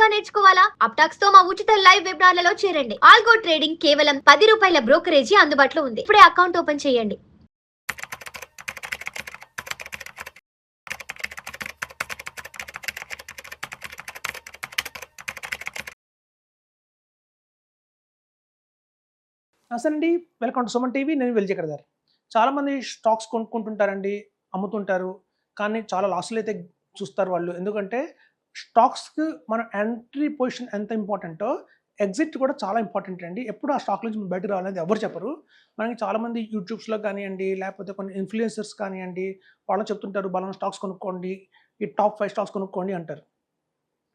గా నేర్చుకోవాలా? అప్టాక్స్ తో మా ఉచిత లైవ్ వెబినార్లలో చేరండి. ఆల్గో ట్రేడింగ్ కేవలం ₹10 బ్రోకరేజీ అందుబాటులో ఉంది. ఇప్పుడే అకౌంట్ ఓపెన్ చేయండి. అసలండి వెల్కమ్ టు సుమన్ టీవీ. నేను విజయకర్ గారు. చాలామంది స్టాక్స్ కొనుక్కుంటుంటారండి, అమ్ముతుంటారు. కానీ చాలా లాస్‌లు అయితే చూస్తారు వాళ్ళు. ఎందుకంటే స్టాక్స్‌కి మన ఎంట్రీ పొజిషన్ ఎంత ఇంపార్టెంటో, ఎగ్జిట్ కూడా చాలా ఇంపార్టెంట్ అండి. ఎప్పుడు ఆ స్టాక్ నుంచి బయటకు రావాలనేది ఎవరు చెప్పరు. మనకి చాలామంది యూట్యూబ్స్‌లో కానియండి, లేకపోతే కొన్ని ఇన్‌ఫ్లుయెన్సర్స్ కానియండి, వాళ్ళు చెప్తుంటారు పలానా స్టాక్స్ కొనుక్కోండి, ఈ టాప్ 5 స్టాక్స్ కొనుక్కోండి అంటారు.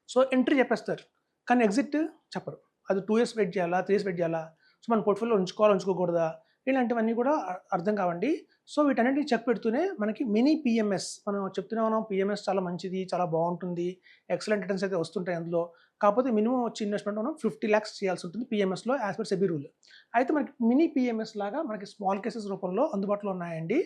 సో ఎంట్రీ చెప్పేస్తారు. కానీ ఎగ్జిట్ చెప్పరు. అది 2 ఇయర్స్ వెయిట్ చేయాలా? 3 ఇయర్స్ వెయిట్ చేయాలా? సో మన పోర్ట్‌ఫోలియోలో ఉంచుకోవాలా? ఉంచుకోకూడదా? ఇలాంటివన్నీ కూడా అర్థం కావండి. సో వీటన్నిటిని చెక్ పెడుతూనే మనకి మినీ పీఎంఎస్ మనం చెప్తూనే ఉన్నాం. పీఎంఎస్ చాలా మంచిది, చాలా బావుంటుంది. ఎక్సలెంట్ రిటర్న్స్ అయితే వస్తుంటాయి అందులో. కాకపోతే మినిమమ్ వచ్చే ఇన్వెస్ట్‌మెంట్ మనం 50 లాక్స్ చేయాల్సి ఉంటుంది పీఎంఎస్‌లో యాస్ పర్ సెబీ రూల్. అయితే మనకి మినీ పీఎంఎస్ లాగా మనకి స్మాల్ కేసెస్ రూపంలో అందుబాటులో ఉన్నాయండి.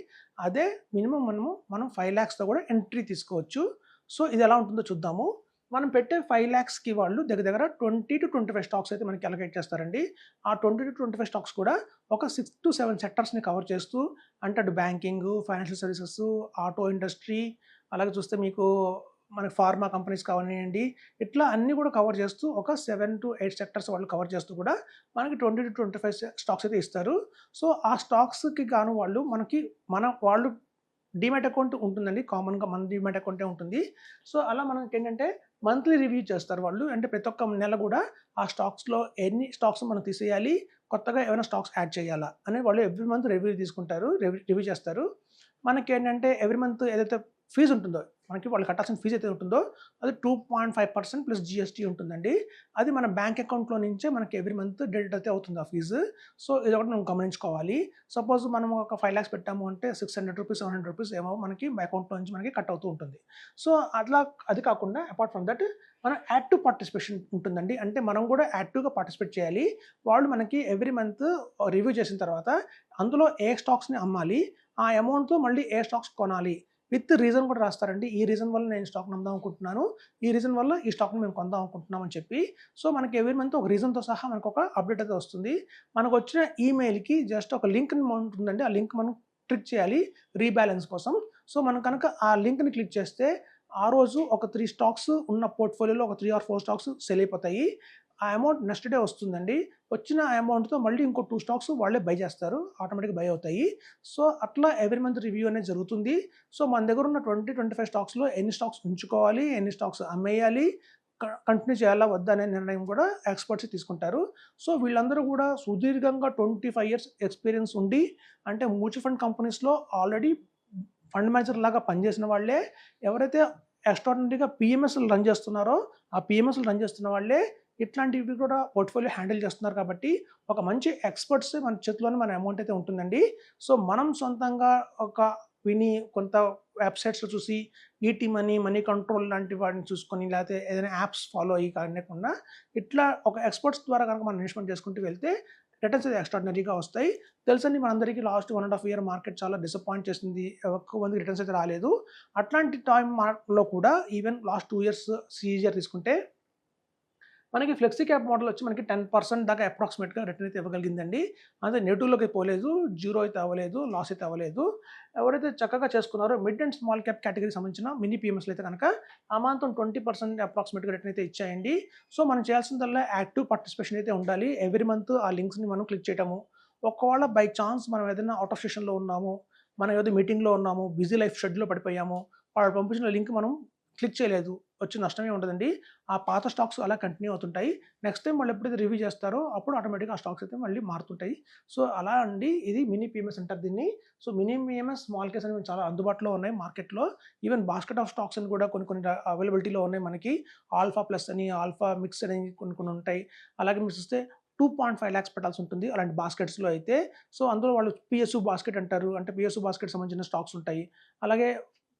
అదే మినిమమ్ మనం 5 లాక్స్‌తో కూడా ఎంట్రీ తీసుకోవచ్చు. సో ఇది ఎలా ఉంటుందో చూద్దాము. మనం పెట్టే 5 లాక్స్‌కి వాళ్ళు దగ్గర 20-25 స్టాక్స్ అయితే మనకి అలొకేట్ చేస్తారండి. ఆ 20-25 స్టాక్స్ కూడా ఒక 6-7 సెక్టార్స్‌ని కవర్ చేస్తూ, అంటే అటు banking, financial services, auto industry, అలాగే చూస్తే మీకు మనకి ఫార్మా కంపెనీస్ కావనియండి, ఇట్లా అన్నీ కూడా కవర్ చేస్తూ ఒక 7-8 సెక్టార్స్ వాళ్ళు కవర్ చేస్తూ కూడా మనకి 20-25 స్టాక్స్ అయితే ఇస్తారు. సో ఆ స్టాక్స్‌కి గాను వాళ్ళు డీమ్యాట్ అకౌంట్ ఉంటుందండి. కామన్‌గా మన డీమ్యాట్ అకౌంటే ఉంటుంది. సో అలా మనకేంటంటే మంత్లీ రివ్యూ చేస్తారు వాళ్ళు. అంటే ప్రతి ఒక్క నెల కూడా ఆ స్టాక్స్‌లో ఎన్ని స్టాక్స్ మనం తీసేయాలి, కొత్తగా ఏమైనా స్టాక్స్ యాడ్ చేయాలా అని వాళ్ళు ఎవ్రీ మంత్ రివ్యూ తీసుకుంటారు. రివ్యూ చేస్తారు. మనకేంటంటే ఎవ్రీ మంత్ ఏదైతే ఫీజ్ ఉంటుందో, మనకి వాళ్ళు కట్టాల్సిన ఫీజ్ అయితే ఉంటుందో అది 2.5% ప్లస్ జీఎస్టీ ఉంటుందండి. అది మన బ్యాంక్ అకౌంట్‌లో నుంచే మనకి ఎవ్రీ మంత్ డెబిట్ అయితే అవుతుంది ఆ ఫీజు. సో ఇదొకటి మనం గమనించుకోవాలి. సపోజ్ మనం ఒక 5 లాక్స్ పెట్టాము అంటే రూ. 600, రూ. 700 ఏమో మనకి అకౌంట్‌లో నుంచి మనకి కట్ అవుతూ ఉంటుంది. సో అది కాకుండా అపార్ట్ ఫ్రమ్ దట్ మనం యాక్టివ్ పార్టిసిపేషన్ ఉంటుందండి. అంటే మనం కూడా యాక్టివ్‌గా పార్టిసిపేట్ చేయాలి. వాళ్ళు మనకి ఎవ్రీ మంత్ రివ్యూ చేసిన తర్వాత అందులో ఏ స్టాక్స్‌ని అమ్మాలి, ఆ అమౌంట్‌తో మళ్ళీ ఏ స్టాక్స్ కొనాలి విత్ రీజన్ కూడా రాస్తారండి. ఈ రీజన్ వల్ల నేను స్టాక్‌ని అమ్ముదాం అనుకుంటున్నాను. ఈ రీజన్ వల్ల ఈ స్టాక్‌ని మేము కొందాం అనుకుంటున్నాం అని చెప్పి. సో మనకి ఎవ్రీ మంత్ ఒక రీజన్‌తో సహా మనకొక అప్డేట్ అయితే వస్తుంది. మనకొచ్చిన ఈమెయిల్‌కి జస్ట్ ఒక లింక్ ఉంటుందండి. ఆ లింక్ మనం క్లిక్ చేయాలి రీబాలెన్స్ కోసం. సో మనం కనుక ఆ లింక్‌ని క్లిక్ చేస్తే ఆ రోజు ఒక 3 స్టాక్స్ ఉన్న పోర్ట్‌ఫోలియోలో ఒక 3 ఆర్ 4 స్టాక్స్ సెల్ అయిపోతాయి. ఆ అమౌంట్ నెక్స్ట్ డే వస్తుందండి. వచ్చిన అమౌంట్‌తో మళ్ళీ ఇంకో 2 స్టాక్స్ వాళ్ళే బై చేస్తారు. ఆటోమేటిక్‌గా బై అవుతాయి. సో అట్లా ఎవ్రీ మంత్ రివ్యూ అనేది జరుగుతుంది. సో మన దగ్గర ఉన్న 20-25 స్టాక్స్‌లో ఎన్ని స్టాక్స్ ఉంచుకోవాలి, ఎన్ని స్టాక్స్ అమ్మేయాలి, కంటిన్యూ చేయాలా వద్దా అనే నిర్ణయం కూడా ఎక్స్‌పర్ట్స్ తీసుకుంటారు. సో వీళ్ళందరూ కూడా సుదీర్ఘంగా 25 ఇయర్స్ ఎక్స్‌పీరియన్స్ ఉండి, అంటే మ్యూచువల్ ఫండ్ కంపెనీస్‌లో ఆల్రెడీ ఫండ్ మేనేజర్ లాగా పనిచేసిన వాళ్ళే, ఎవరైతే ఎక్స్ట్రార్డినరీగా పీఎంఎస్‌లు రన్ చేస్తున్నారో, ఆ పీఎంఎస్‌లు రన్ చేస్తున్న వాళ్ళే ఇట్లాంటివి కూడా పోర్ట్‌ఫోలియో హ్యాండిల్ చేస్తున్నారు కాబట్టి, ఒక మంచి ఎక్స్‌పర్ట్స్ మన చేతిలోనే మన అమౌంట్ అయితే ఉంటుందండి. సో మనం సొంతంగా విని కొంత వెబ్‌సైట్స్‌లో చూసి ఈటీ మనీ, మనీ కంట్రోల్ లాంటి వాటిని చూసుకొని, లేకపోతే ఏదైనా యాప్స్ ఫాలో అయ్యి కాకుండా, ఇట్లా ఒక ఎక్స్‌పర్ట్స్ ద్వారా కనుక మనం ఇన్వెస్ట్‌మెంట్ చేసుకుంటూ వెళ్తే రిటర్న్స్ అయితే ఎక్స్ట్రార్డినరీగా వస్తాయి. తెలుసండి మనందరికీ లాస్ట్ 1.5 ఇయర్ మార్కెట్ చాలా డిసప్పాయింట్ చేసింది. ఎక్కువ మందికి రిటర్న్స్ అయితే రాలేదు. అట్లాంటి టైంలో కూడా ఈవెన్ లాస్ట్ 2 ఇయర్స్ సీజర్ తీసుకుంటే మనకి ఫ్లెక్సీ క్యాప్ మోడల్ వచ్చి మనకి 10% దాకా అప్రాక్సిమేట్‌గా రిటర్న్ అయితే ఇవ్వగలిగిందండి. అదే నెగెటివ్‌లోకి పోలేదు. జీరో అయితే అవ్వలేదు. లాస్ అయితే అవ్వలేదు. ఎవరైతే చక్కగా చేసుకున్నారో మిడ్ అండ్ స్మాల్ క్యాప్ కేటగరీకి సంబంధించిన మినీ పీఎంఎస్‌లు అయితే గనక ఆ మాత్రం 20% అప్రాక్సిమేట్‌గా రిటర్న్ అయితే ఇచ్చాయండి. సో మనం చేయాల్సిందల్లా యాక్టివ్ పార్టిసిపేషన్ అయితే ఉండాలి. ఎవ్రీ మంత్ ఆ లింక్స్‌ని మనం క్లిక్ చేయటము. ఒకవేళ బై చాన్స్ మనం ఏదైనా ఔట్ ఆఫ్ సెషన్‌లో ఉన్నాము, మనం ఏదో మీటింగ్‌లో ఉన్నాము, బిజీ లైఫ్ షెడ్యూల్‌లో పడిపోయాము, వాడు పంపించిన లింక్ మనం క్లిక్ చేయలేదు. వచ్చే నష్టమే ఉండదండి. ఆ పాత స్టాక్స్ అలా కంటిన్యూ అవుతుంటాయి. నెక్స్ట్ టైమ్ వాళ్ళు ఎప్పుడైతే రివ్యూ చేస్తారో అప్పుడు ఆటోమేటిక్‌గా ఆ స్టాక్స్ అయితే మళ్ళీ మారుతుంటాయి. సో అలా అండి ఇది మినీ పీఎంఎస్ అంటారు దీన్ని. So mini PMS, small case అనేవి చాలా అందుబాటులో ఉన్నాయి మార్కెట్‌లో. ఈవెన్ బాస్కెట్ ఆఫ్ స్టాక్స్ అని కూడా కొన్ని అవైలబిలిటీలో ఉన్నాయి మనకి. ఆల్ఫా ప్లస్ అని, ఆల్ఫా మిక్స్ అని కొన్ని ఉంటాయి. అలాగే మీరు చూస్తే 2.5 లాక్స్ పెట్టాల్సి ఉంటుంది అలాంటి బాస్కెట్స్‌లో అయితే. సో అందులో వాళ్ళు పిఎస్‌యు బాస్కెట్ అంటారు. అంటే పిఎస్‌యు బాస్కెట్‌కి సంబంధించిన స్టాక్స్ ఉంటాయి. అలాగే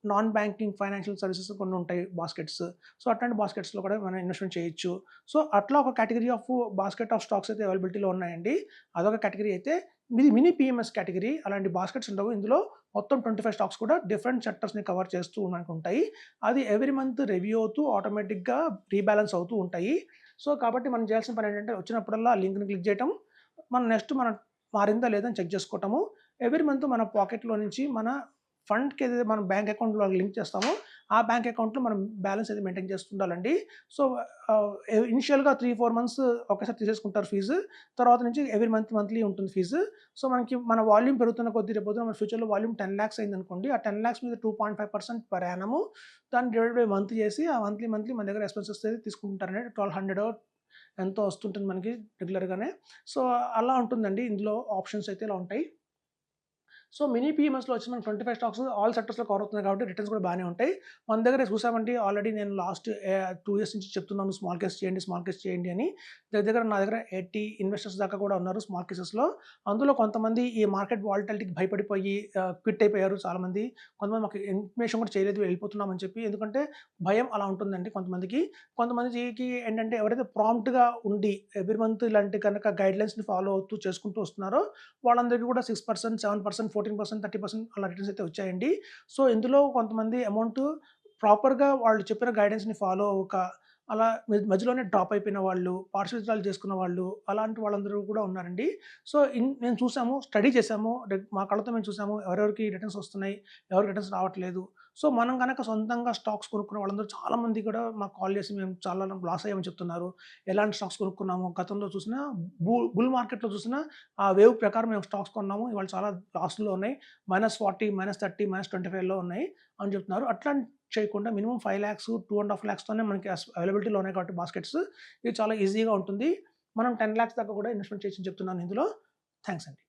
నాన్ బ్యాంకింగ్ ఫైనాన్షియల్ సర్వీసెస్ కొన్ని ఉంటాయి బాస్కెట్స్. సో అట్లాంటి బాస్కెట్స్‌లో కూడా మనం ఇన్వెస్ట్‌మెంట్ చేయొచ్చు. సో అట్లా ఒక category of basket of stocks అయితే అవైలబిలిటీలో ఉన్నాయండి. అదొక కేటగరీ అయితే. ఇది మినీ పీఎంఎస్ కేటగరీ. అలాంటి బాస్కెట్స్ ఉండవు. ఇందులో మొత్తం 25 స్టాక్స్ కూడా డిఫరెంట్ సెక్టర్స్ని కవర్ చేస్తూ మనకు ఉంటాయి. అది ఎవ్రీ మంత్ రివ్యూ అవుతూ ఆటోమేటిక్గా రీబ్యాలెన్స్ అవుతూ ఉంటాయి. సో కాబట్టి మనం చేయాల్సిన పని ఏంటంటే వచ్చినప్పుడల్లా లింక్ని క్లిక్ చేయటం, మనం నెక్స్ట్ మనం మారిందా లేదని చెక్ చేసుకోవటము. ఎవ్రీ మంత్ మన పాకెట్లో నుంచి మన ఫండ్కి ఏదైతే మనం బ్యాంక్ అకౌంట్లో లింక్ చేస్తామో ఆ బ్యాంక్ అకౌంట్లో మనం బ్యాలెన్స్ అయితే మెయింటైన్ చేస్తుండాలండి. సో ఇనిషియల్గా 3-4 మంత్స్ ఒకేసారి తీసేసుకుంటారు ఫీజు. తర్వాత నుంచి ఎవ్రీ మంత్లీ ఉంటుంది ఫీజు. సో మనకి మన వాల్యూమ్ పెరుగుతున్న కొద్దీ రేపొద్దున మన ఫ్యూచర్లో వాల్యూమ్ 10 lakhs అయిందనుకోండి, ఆ 10 lakhs మీద 2.5% పర్ యానము దాన్ని డివైడ్ బై మంత్ చేసి ఆ మంత్లీ మన దగ్గర ఎక్స్పెన్సెస్ అయితే తీసుకుంటారండి. 1200 ఎంతో వస్తుంటుంది మనకి రెగ్యులర్గానే. సో అలా ఉంటుందండి. ఇందులో ఆప్షన్స్ అయితే ఇలా ఉంటాయి. సో మినీ పీఎంఎస్లో వచ్చి మనకి 25 స్టాక్స్ ఆల్ సెక్టర్స్లో కవర్ అవుతుంది కాబట్టి రిటర్న్స్ కూడా బాగానే ఉంటాయి. మన దగ్గర చూసామంటే ఆల్రెడీ నేను లాస్ట్ 2 years నుంచి చెప్తున్నాను స్మాల్ కేస్ చేయండి అని. నా దగ్గర 80 ఇన్వెస్టర్స్ దాకా కూడా ఉన్నారు స్మాల్ కేసెస్లో. అందులో కొంతమంది ఈ మార్కెట్ వాలిటాలిటీకి భయపడిపోయి క్విట్ అయిపోయారు చాలామంది. కొంతమంది మాకు ఇన్ఫర్మేషన్ కూడా చేయలేదు వెళ్ళిపోతున్నామని చెప్పి. ఎందుకంటే భయం అలా ఉంటుందండి కొంతమందికి. కొంతమందికి ఏంటంటే ఎవరైతే ప్రాంప్ట్గా ఉండి ఎవ్రీ మంత్ ఇలాంటి కనుక గైడ్లైన్స్ని ఫాలో అవుతూ చేసుకుంటూ వస్తున్నారో వాళ్ళందరికీ కూడా 6%, 7%, 14%, 30% అలా రిటర్న్స్ అయితే వచ్చాయండి. సో ఇందులో కొంతమంది అమౌంట్ ప్రాపర్గా వాళ్ళు చెప్పిన గైడెన్స్ని ఫాలో అవ్వక అలా మధ్యలోనే డ్రాప్ అయిపోయిన వాళ్ళు, పార్షియల్ విత్‌డ్రాయల్ చేసుకున్న వాళ్ళు, అలాంటి వాళ్ళందరూ కూడా ఉన్నారండి. సో మేము చూసాము, స్టడీ చేసాము, మా కళ్ళతో మేము చూసాము ఎవరెవరికి రిటర్న్స్ వస్తున్నాయి, ఎవరికి రిటర్న్స్ రావట్లేదు. సో మనం గనక సొంతంగా స్టాక్స్ కొనుక్కున్న వాళ్ళందరూ చాలామంది కూడా మాకు కాల్ చేసి మేము చాలా లాస్ అయ్యామని చెప్తున్నారు. ఎలాంటి స్టాక్స్ కొనుక్కున్నాము, గతంలో చూసినా బుల్ మార్కెట్‌లో చూసినా ఆ వేవ్ ప్రకారం మేము స్టాక్స్ కొన్నాము. ఇవాళ చాలా లాస్‌లో ఉన్నాయి. -40, -30, -25లో ఉన్నాయి అని చెప్తున్నారు. అట్లాంటి చేయకుండా మినిమమ్ 5 lakhs, 2.5 lakhsతోనే మనకి అవైలబిలిటీలో ఉన్నాయి కాబట్టి బాస్కెట్స్ ఇది చాలా ఈజీగా ఉంటుంది. మనం 10 lakhs దాకా కూడా ఇన్వెస్ట్‌మెంట్ చేయొచ్చని చెప్తున్నాను ఇందులో. థాంక్స్ అండి.